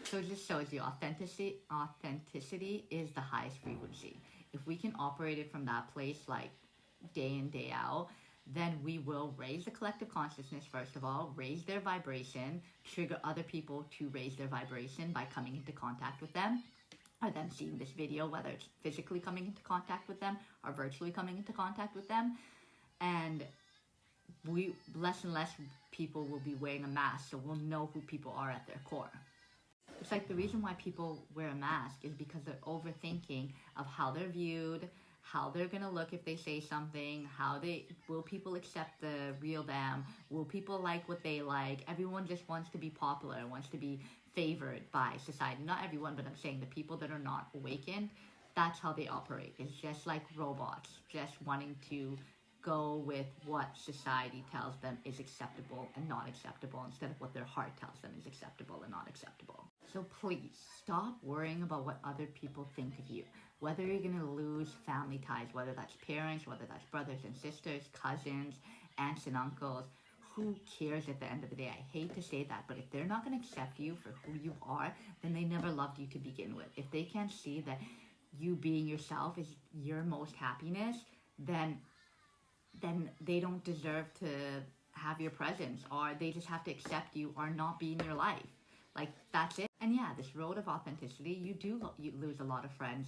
So it just shows you authenticity is the highest frequency. If we can operate it from that place, like day in, day out, then we will raise the collective consciousness, first of all, raise their vibration, trigger other people to raise their vibration by coming into contact with them, or them seeing this video, whether it's physically coming into contact with them or virtually coming into contact with them. And less and less people will be wearing a mask, so we'll know who people are at their core. It's like the reason why people wear a mask is because they're overthinking of how they're viewed, how they're gonna look if they say something, will people accept the real them, will people like what they like. Everyone just wants to be popular, wants to be favored by society. Not everyone, but I'm saying the people that are not awakened, that's how they operate. It's just like robots, just wanting to go with what society tells them is acceptable and not acceptable instead of what their heart tells them is acceptable and not acceptable. So please stop worrying about what other people think of you. Whether you're going to lose family ties, whether that's parents, whether that's brothers and sisters, cousins, aunts and uncles, who cares at the end of the day? I hate to say that, but if they're not going to accept you for who you are, then they never loved you to begin with. If they can't see that you being yourself is your most happiness, then they don't deserve to have your presence, or they just have to accept you or not be in your life. Like, that's it. And yeah, this road of authenticity, you lose a lot of friends,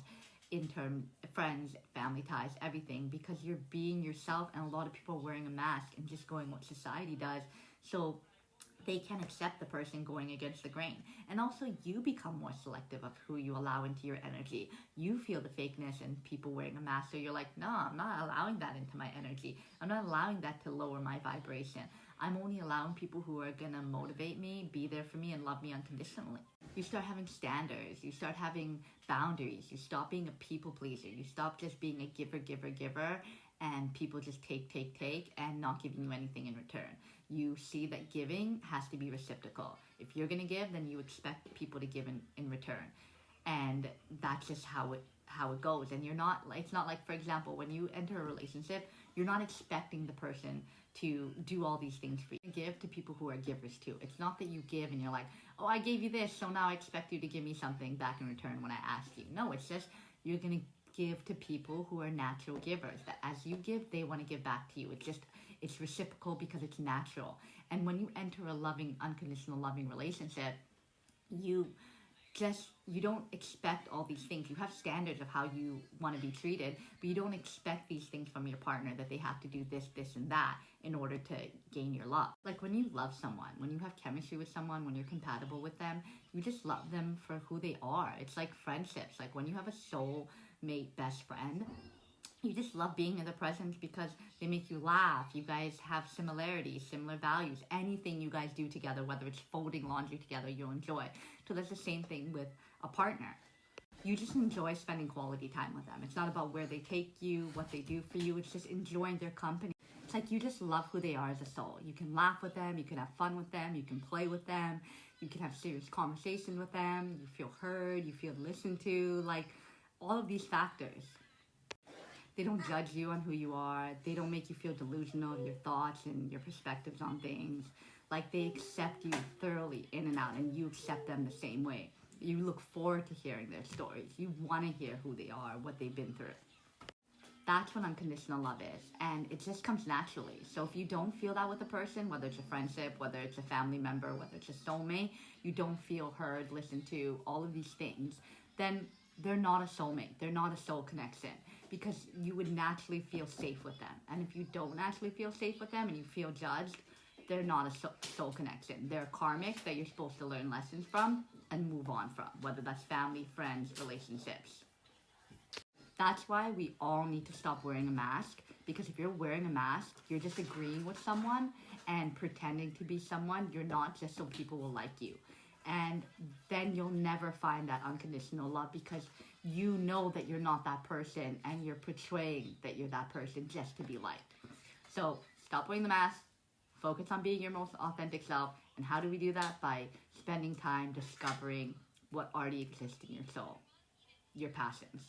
friends, family ties, everything, because you're being yourself, and a lot of people are wearing a mask and just going what society does. So they can accept the person going against the grain. And also you become more selective of who you allow into your energy. You feel the fakeness and people wearing a mask, so you're like, no, I'm not allowing that into my energy. I'm not allowing that to lower my vibration. I'm only allowing people who are gonna motivate me, be there for me, and love me unconditionally. You start having standards, you start having boundaries, you stop being a people pleaser, you stop just being a giver, and people just take, and not giving you anything in return. You see that giving has to be reciprocal. If you're gonna give, then you expect people to give in return. And that's just how it goes. And it's not like, for example, when you enter a relationship, you're not expecting the person to do all these things for you. Give to people who are givers too. It's not that you give and you're like, oh, I gave you this, so now I expect you to give me something back in return when I ask you. No, it's just you're gonna give to people who are natural givers. That as you give, they want to give back to you. It's reciprocal because it's natural. And when you enter a loving, unconditional loving relationship, you don't expect all these things. You have standards of how you want to be treated, but you don't expect these things from your partner, that they have to do this, and that in order to gain your love. Like when you love someone, when you have chemistry with someone, when you're compatible with them, you just love them for who they are. It's like friendships. Like when you have a soulmate best friend, you just love being in their presence because they make you laugh. You guys have similarities, similar values. Anything you guys do together, whether it's folding laundry together, you'll enjoy. So that's the same thing with a partner. You just enjoy spending quality time with them. It's not about where they take you, what they do for you. It's just enjoying their company. It's like you just love who they are as a soul. You can laugh with them. You can have fun with them. You can play with them. You can have serious conversation with them. You feel heard. You feel listened to. Like all of these factors. They don't judge you on who you are. They don't make you feel delusional of your thoughts and your perspectives on things. Like they accept you thoroughly in and out, and you accept them the same way. You look forward to hearing their stories. You want to hear who they are, what they've been through. That's what unconditional love is, and it just comes naturally. So if you don't feel that with a person, whether it's a friendship, whether it's a family member, whether it's a soulmate, you don't feel heard, listened to, all of these things, then they're not a soulmate. They're not a soul connection, because you would naturally feel safe with them. And if you don't naturally feel safe with them and you feel judged, they're not a soul connection. They're karmic that you're supposed to learn lessons from and move on from, whether that's family, friends, relationships. That's why we all need to stop wearing a mask, because if you're wearing a mask, you're just agreeing with someone and pretending to be someone. You're not, just so people will like you. And then you'll never find that unconditional love, because you know that you're not that person and you're portraying that you're that person just to be liked. So stop wearing the mask, focus on being your most authentic self. And how do we do that? By spending time discovering what already exists in your soul, your passions.